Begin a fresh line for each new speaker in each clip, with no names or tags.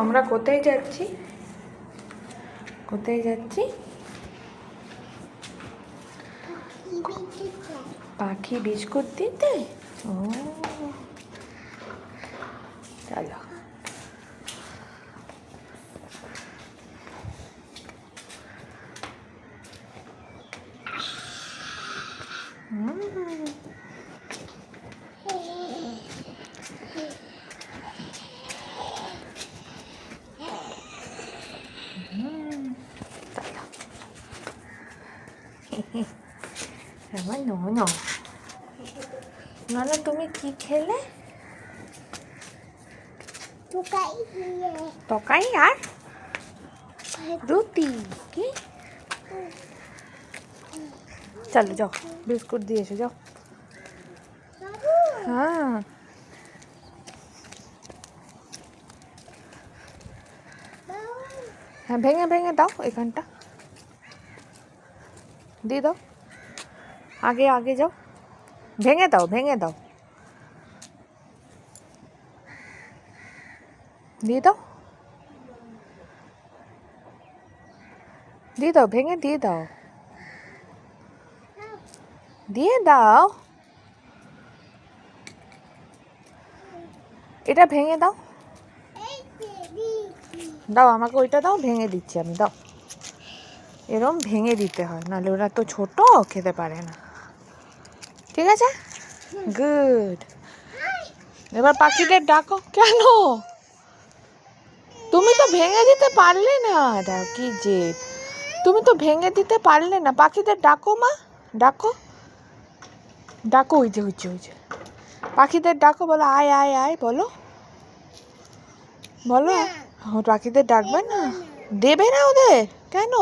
আমরা কোথায় যাচ্ছি? কোথায় যাচ্ছি? পাখি বিস্কুট দিতে। ও চলো। আমার ননো, ননো তুমি কি খেলে? তকাই আর রুটি। কি? চলো যাও, বিস্কুট দিয়ে এসো যাও। হ্যাঁ হ্যাঁ, ভেঙে ভেঙে দাও, এখানটা দিয়ে দাও। আগে আগে যাও, ভেঙে দাও, ভেঙে দাও, দিয়ে দাও, দিয়ে দাও, ভেঙে দিয়ে দাও, দিয়ে দাও। এটা ভেঙে দাও, দাও আমাকে ওইটা দাও, ভেঙে দিচ্ছি আমি, দাও। এরম ভেঙে দিতে হয়, নাহলে ওরা তো ছোট, খেতে পারে না। ঠিক আছে, গুড। এবার পাখিদের ডাকো। কেন? তুমি তো ভেঙে দিতে পারলে না। দাও কি যে, তুমি তো ভেঙে দিতে পারলে না। পাখিদের ডাকো মা, ডাকো, ডাকো। ওই যে ওই যে ওই যে পাখিদের ডাকো, বলো আয় আয় আয়, বলো বলো। পাখিদের ডাকবে না? দেবে না ওদের? কেন?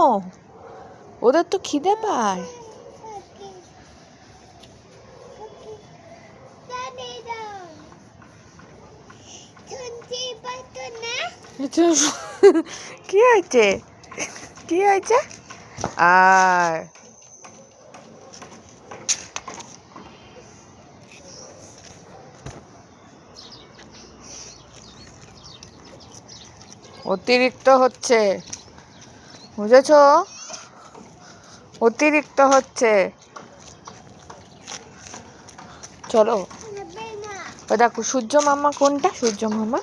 ওদের তো খিদে পায়। কি হয়েছে? কি হয়েছে? আর অতিরিক্ত হচ্ছে, বুঝেছো? অতিরিক্ত হচ্ছে। চলো। দেখো সূর্য মামা কোনটা? সূর্য মামা